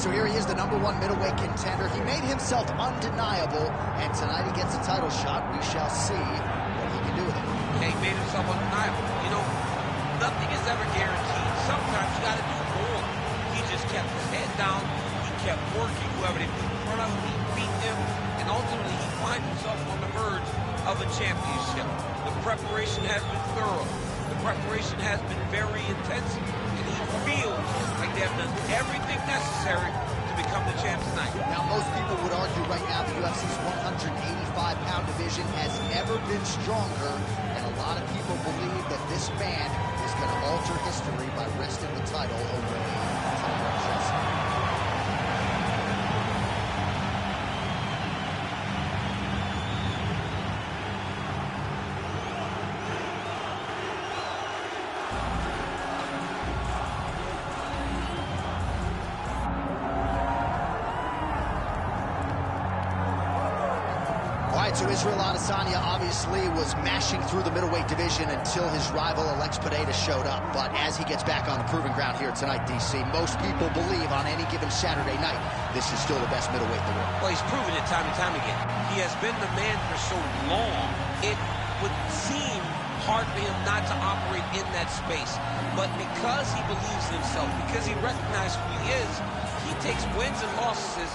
right, so here he is, the #1 middleweight contender. He made himself undeniable, and tonight he gets a title shot. We shall see what he can do with it. Yeah, he made himself undeniable. You know, nothing is ever guaranteed. Sometimes you got to do more. He just kept his head down. He kept working. Whoever they put in front of him, he beat them, and ultimately he finds himself on the verge of a championship. The preparation has been thorough. The preparation has been very intensive, and he feels like they have done everything necessary to become the champ tonight. Now, most people would argue right now the UFC's 185-pound division has never been stronger, and a lot of people believe that this man is going to alter history by wresting the title away from Russia. So Israel Adesanya obviously was mashing through the middleweight division until his rival Alex Pineda showed up. But as he gets back on the proving ground here tonight, DC, most people believe on any given Saturday night, this is still the best middleweight in the world. Well, he's proven it time and time again. He has been the man for so long, it would seem hard for him not to operate in that space. But because he believes in himself, because he recognizes who he is, he takes wins and losses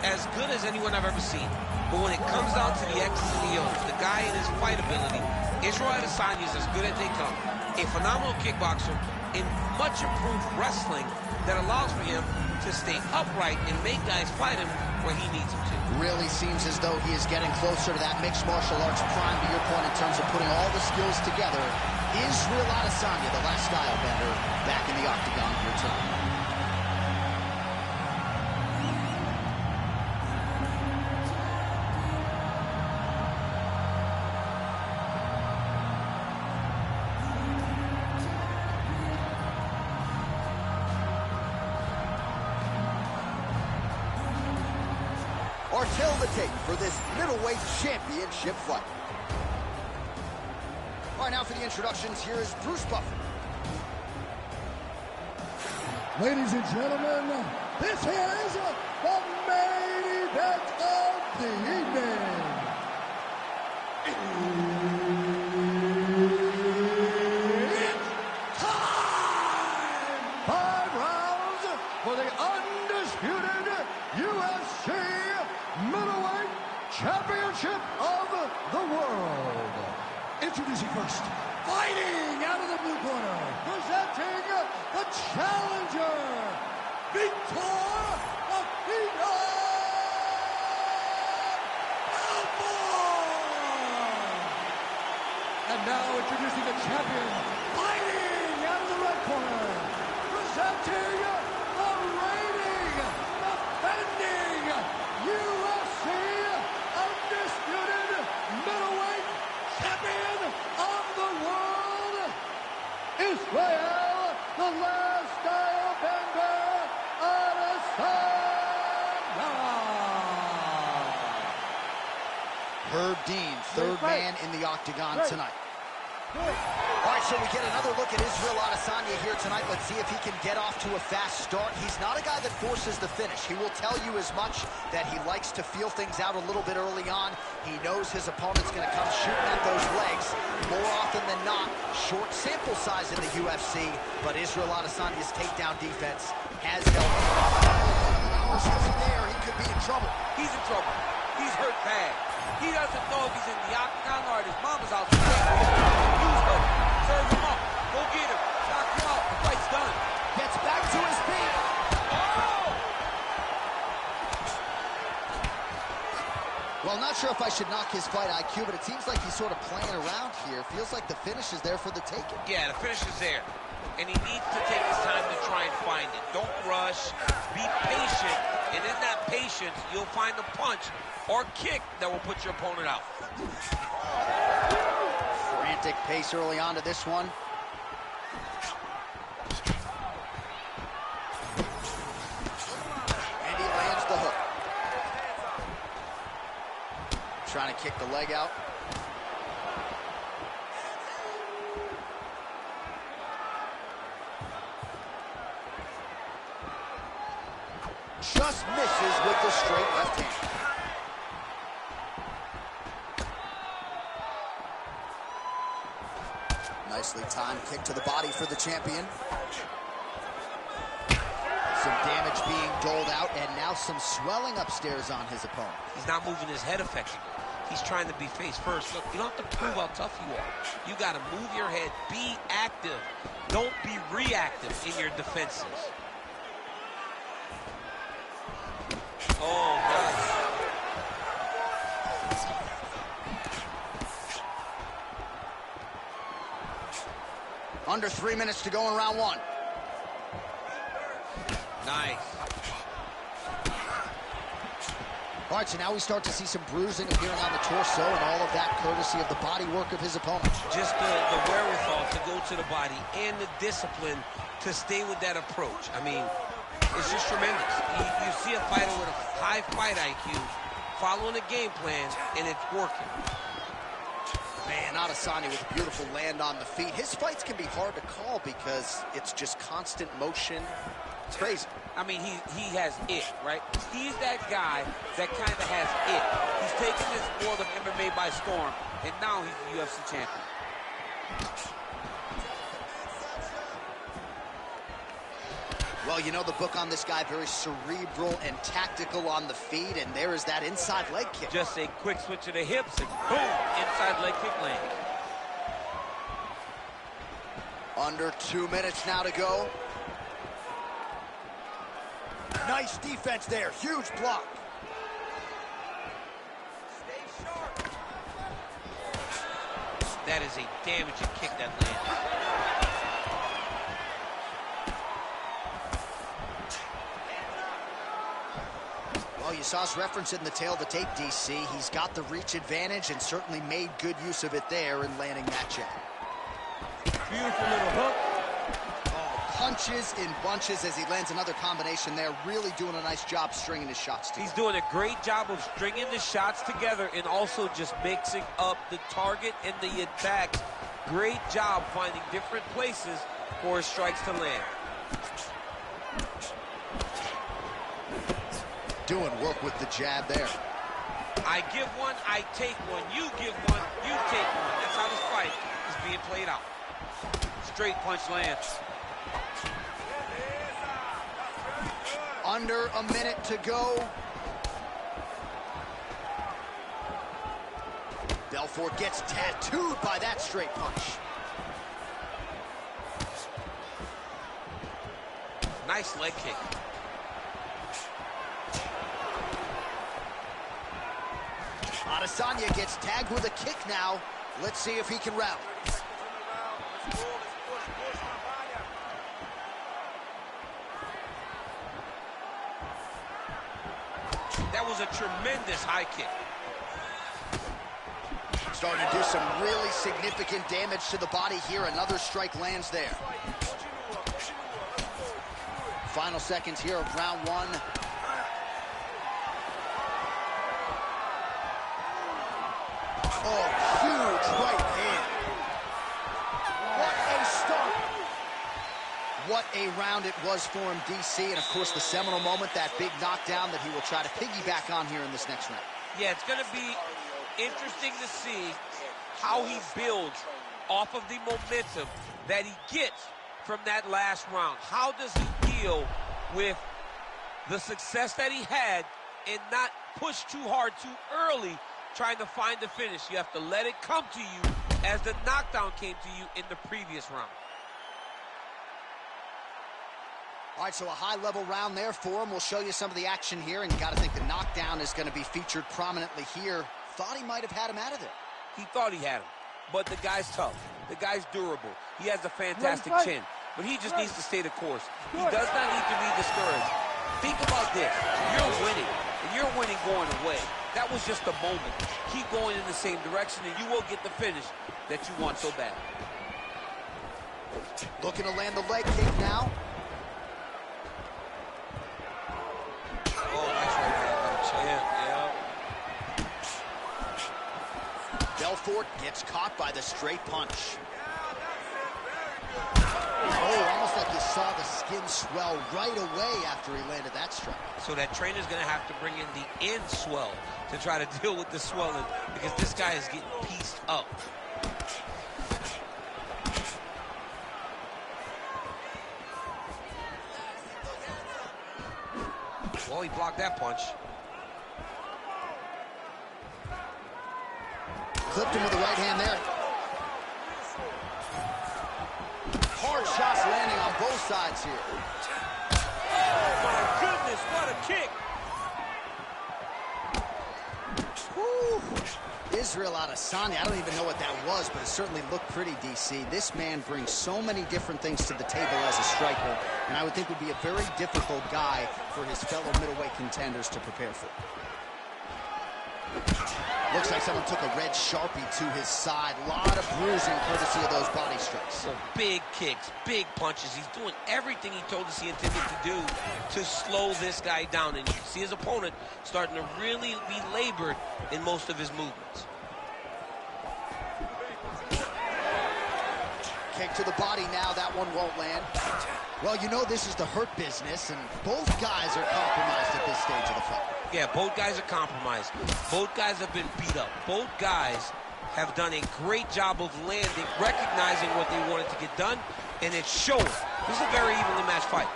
as good as anyone I've ever seen. But when it comes down to the X's and the O's, the guy and his fight ability, Israel Adesanya is as good as they come. A phenomenal kickboxer in much improved wrestling that allows for him to stay upright and make guys fight him where he needs them to. Really seems as though he is getting closer to that mixed martial arts prime, to your point, in terms of putting all the skills together. Israel Adesanya, the last style bender, back in the octagon here tonight. Until the tape for this middleweight championship fight. All right, now for the introductions, here is Bruce Buffer. Ladies and gentlemen, this is the main event of the evening. It's time! 5 rounds for the undisputed UFC middleweight championship of the world. Introducing first, fighting out of the blue corner, presenting the challenger, Vitor Belfort. And now introducing the champion, fighting out of the red corner, presenting the reigning, defending UFC undisputed middleweight champion of the world, Israel, the last style bender, Adesanya. Herb Dean, third man in the octagon tonight. All right, so we get another look at Israel Adesanya here tonight. Let's see if he can get off to a fast start. He's not a guy that forces the finish. He will tell you as much that he likes to feel things out a little bit early on. He knows his opponent's going to come shooting at those legs. More often than not, short sample size in the UFC, but Israel Adesanya's takedown defense has helped. There, he could be in trouble. He's in trouble. He's hurt bad. He doesn't know if he's in the octagon or his mama's house. Use her. Serve him up. Go get him. Knock him out. The fight's done. Gets back to his feet. Oh! Well, not sure if I should knock his fight IQ, but it seems like he's sort of playing around here. Feels like the finish is there for the taking. Yeah, the finish is there. And he needs to take his time to try and find it. Don't rush. Be patient. And in that patience, you'll find the punch or kick that will put your opponent out. Frantic pace early on to this one. And he lands the hook. Trying to kick the leg out. just misses with the straight left hand. Nicely timed kick to the body for the champion. Some damage being doled out, and now some swelling upstairs on his opponent. He's not moving his head effectively. He's trying to be face first. Look, you don't have to prove how tough you are. You got to move your head, be active. Don't be reactive in your defenses. Oh, God. Under 3 minutes to go in round one. Nice. All right, so now we start to see some bruising appearing on the torso, and all of that courtesy of the body work of his opponent. Just the wherewithal to go to the body and the discipline to stay with that approach. I mean, it's just tremendous. You see a fighter with a high fight IQ following a game plan, and it's working. Man, Adesanya with a beautiful land on the feet. His fights can be hard to call because it's just constant motion. It's crazy. I mean, he has it, right? He's that guy that kind of has it. He's taken this world of MMA by storm, and now he's the UFC champion. Well, you know the book on this guy, very cerebral and tactical on the feet, and there is that inside leg kick. Just a quick switch of the hips, and boom, inside leg kick land. Under 2 minutes now to go. Nice defense there, huge block. Stay sharp. That is a damaging kick that landed. Well, you saw us reference it in the tail of the tape, DC. He's got the reach advantage and certainly made good use of it there in landing that jab. Beautiful little hook. Punches in bunches as he lands another combination there, really doing a nice job stringing his shots together. He's doing a great job of stringing the shots together and also just mixing up the target and the attacks. Great job finding different places for his strikes to land. Doing work with the jab there. I give one, I take one. You give one, you take one. That's how this fight is being played out. Straight punch lands. Under a minute to go. Belfort gets tattooed by that straight punch. Nice leg kick. Adesanya gets tagged with a kick now. Let's see if he can rally. That was a tremendous high kick. Starting to do some really significant damage to the body here. Another strike lands there. Final seconds here of round one. Oh, huge right hand. What a start. What a round it was for him, DC. And, of course, the seminal moment, that big knockdown that he will try to piggyback on here in this next round. Yeah, it's going to be interesting to see how he builds off of the momentum that he gets from that last round. How does he deal with the success that he had and not push too hard too early trying to find the finish? You have to let it come to you as the knockdown came to you in the previous round. All right, so a high-level round there for him. We'll show you some of the action here, and you got to think the knockdown is going to be featured prominently here. Thought he might have had him out of there. He thought he had him, but the guy's tough. The guy's durable. He has a fantastic chin, but he just needs to stay the course. He does not need to be discouraged. Think about this. You're winning, and you're winning going away. That was just a moment. Keep going in the same direction, and you will get the finish that you want so bad. Looking to land the leg kick now. Oh, nice right hand, champ. Yeah. Belfort gets caught by the straight punch. Oh, almost like you saw the skin swell right away after he landed that strike. So that trainer's going to have to bring in the end swell to try to deal with the swelling, because this guy is getting pieced up. Well, he blocked that punch. Clipped him with the right hand there. Hard shots landing on both sides here. Oh, my goodness, what a kick. Woo. Israel Adesanya, I don't even know what that was, but it certainly looked pretty, DC. This man brings so many different things to the table as a striker, and I would think would be a very difficult guy for his fellow middleweight contenders to prepare for. Looks like someone took a red Sharpie to his side. A lot of bruising courtesy of those body strikes. So big kicks, big punches. He's doing everything he told us he intended to do to slow this guy down. And you can see his opponent starting to really be labored in most of his movements. Kick to the body now. That one won't land. Well, you know this is the hurt business, and both guys are compromised at this stage of the fight. Yeah, both guys are compromised. Both guys have been beat up. Both guys have done a great job of landing, recognizing what they wanted to get done, and it's showing. This is a very evenly matched fight.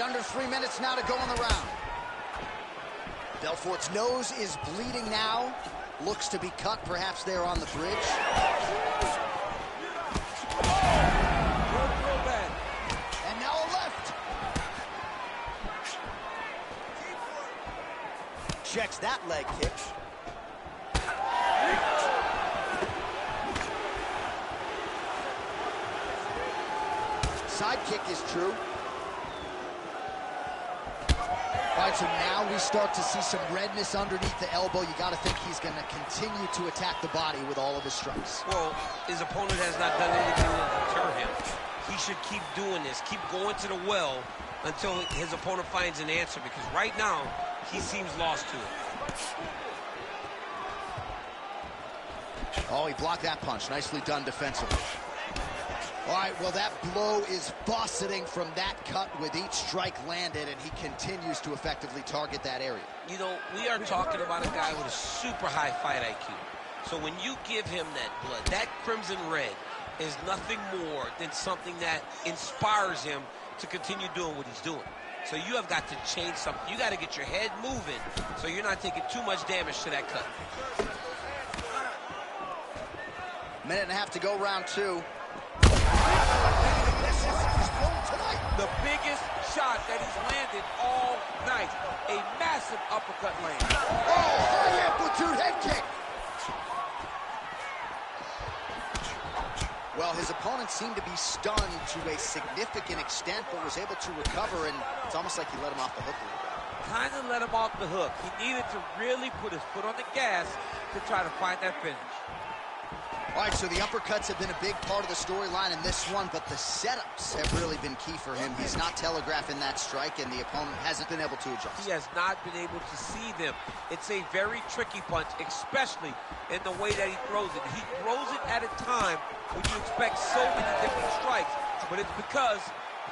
Under 3 minutes now to go in the round. Belfort's nose is bleeding now. Looks to be cut, perhaps there on the bridge. And now a left. Checks that leg kick. Side kick is true. All right, so now we start to see some redness underneath the elbow. You got to think he's going to continue to attack the body with all of his strikes. Well, his opponent has not done anything to deter him. He should keep doing this, keep going to the well until his opponent finds an answer, because right now he seems lost to it. Oh, he blocked that punch. Nicely done defensively. All right, well, that blow is buffeting from that cut with each strike landed, and he continues to effectively target that area. You know, we are talking about a guy with a super high fight IQ. So when you give him that blood, that crimson red is nothing more than something that inspires him to continue doing what he's doing. So you have got to change something. You got to get your head moving so you're not taking too much damage to that cut. Minute and a half to go, round two. The biggest shot that he's landed all night. A massive uppercut land. Oh, high amplitude head kick. Well, his opponent seemed to be stunned to a significant extent, but was able to recover, and it's almost like he let him off the hook a little bit. Kind of let him off the hook. He needed to really put his foot on the gas to try to find that finish. All right, so the uppercuts have been a big part of the storyline in this one, but the setups have really been key for him. He's not telegraphing that strike, and the opponent hasn't been able to adjust. He has not been able to see them. It's a very tricky punch, especially in the way that he throws it. He throws it at a time when you expect so many different strikes, but it's because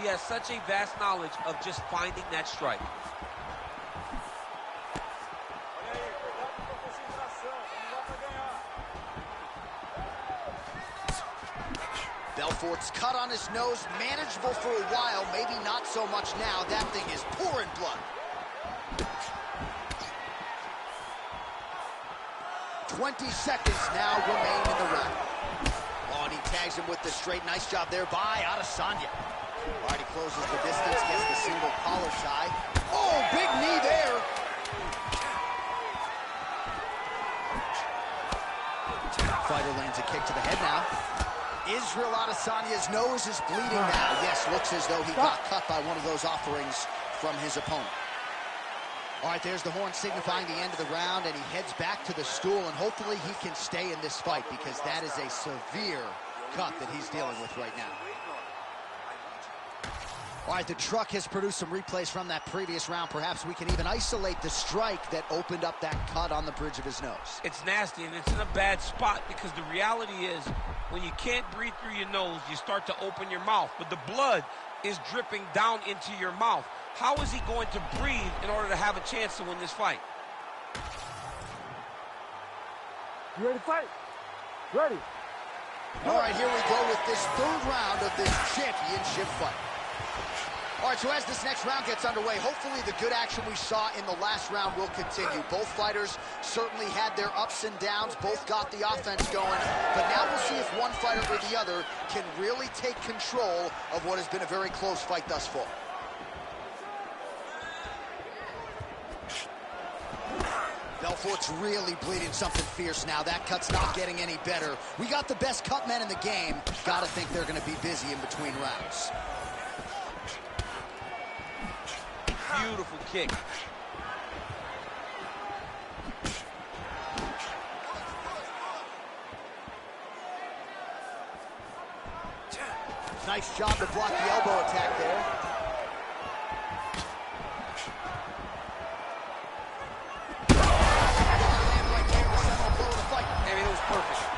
he has such a vast knowledge of just finding that strike. Belfort's cut on his nose, manageable for a while, maybe not so much now. That thing is pouring blood. 20 seconds now remain in the round. Oh, and he tags him with the straight. Nice job there by Adesanya. All right, he closes the distance, gets the single collar tie. Oh, big knee there. Fighter lands a kick to the head now. Israel Adesanya's nose is bleeding now. Yes, looks as though he got cut by one of those offerings from his opponent. All right, there's the horn signifying the end of the round, and he heads back to the stool, and hopefully he can stay in this fight, because that is a severe cut that he's dealing with right now. All right, the truck has produced some replays from that previous round. Perhaps we can even isolate the strike that opened up that cut on the bridge of his nose. It's nasty, and it's in a bad spot, because the reality is When you can't breathe through your nose, you start to open your mouth, but the blood is dripping down into your mouth. How is he going to breathe in order to have a chance to win this fight? You ready to fight? Ready. All right, here we go with this third round of this championship fight. All right, so as this next round gets underway, hopefully the good action we saw in the last round will continue. Both fighters certainly had their ups and downs. Both got the offense going. But now we'll see if one fighter or the other can really take control of what has been a very close fight thus far. Belfort's really bleeding something fierce now. That cut's not getting any better. We got the best cut men in the game. Gotta think they're gonna be busy in between rounds. Beautiful kick. Nice job to block the elbow attack there.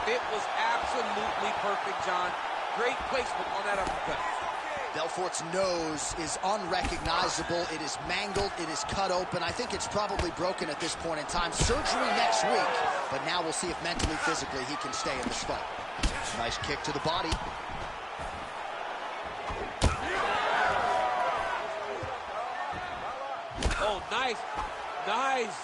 It was absolutely perfect, John. Great placement on that uppercut. Belfort's nose is unrecognizable. It is mangled. It is cut open. I think it's probably broken at this point in time. Surgery next week, but now we'll see if mentally, physically, he can stay in this fight. Nice kick to the body. Oh, nice. Nice.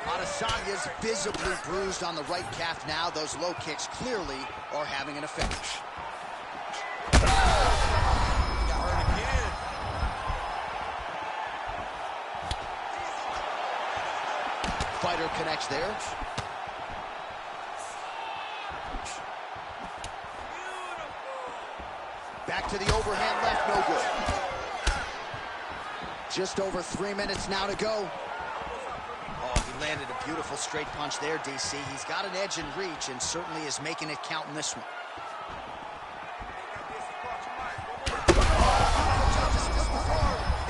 Adesanya's visibly bruised on the right calf now. Those low kicks clearly are having an effect. Got hurt again. Fighter connects there. Back to the overhand left, no good. Just over 3 minutes now to go. Landed a beautiful straight punch there, DC. He's got an edge in reach and certainly is making it count in this one.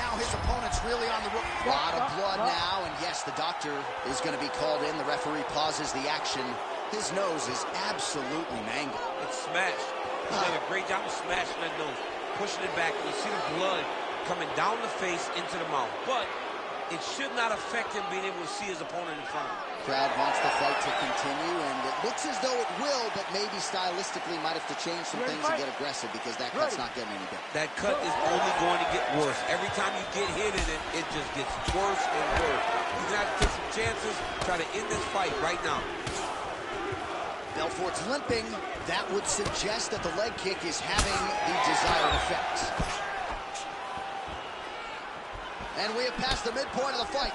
Now his opponent's really on the rope. A lot of blood now, and yes, the doctor is going to be called in. The referee pauses the action. His nose is absolutely mangled. It's smashed. He's done a great job of smashing that nose, pushing it back. You see the blood coming down the face into the mouth, but it should not affect him being able to see his opponent in front of him. Crowd wants the fight to continue, and it looks as though it will, but maybe stylistically might have to change some things and get aggressive because that cut's not getting any better. That cut is only going to get worse. Every time you get hit in it, it just gets worse and worse. You're going to have to take some chances, try to end this fight right now. Belfort's limping. That would suggest that the leg kick is having the desired effect. And we have passed the midpoint of the fight.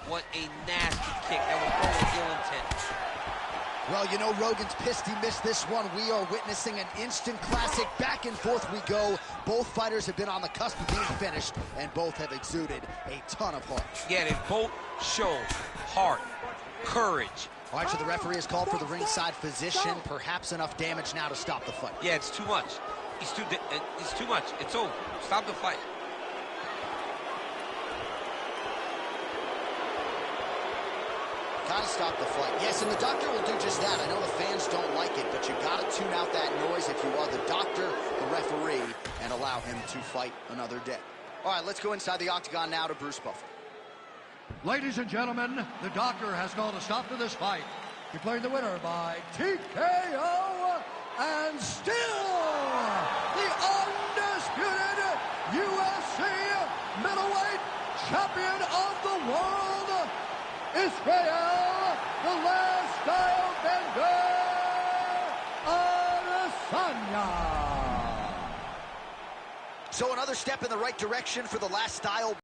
What a nasty kick. That was probably ill intent. Well, you know, Rogan's pissed he missed this one. We are witnessing an instant classic. Back and forth we go. Both fighters have been on the cusp of being finished, and both have exuded a ton of heart. Yeah, they both show heart, courage. All right, so the referee has called for the ringside physician. Perhaps enough damage now to stop the fight. Yeah, it's too much. It's too much. It's over. Stop the fight. Gotta stop the fight. Yes, and the doctor will do just that. I know the fans don't like it, but you gotta tune out that noise if you are the doctor, the referee, and allow him to fight another day. All right, let's go inside the octagon now to Bruce Buffer. Ladies and gentlemen, the doctor has called a stop to this fight. Declaring the winner by TKO, and still the undisputed UFC middleweight champion of the world, Israel, the last style bender, Adesanya. So another step in the right direction for the last style.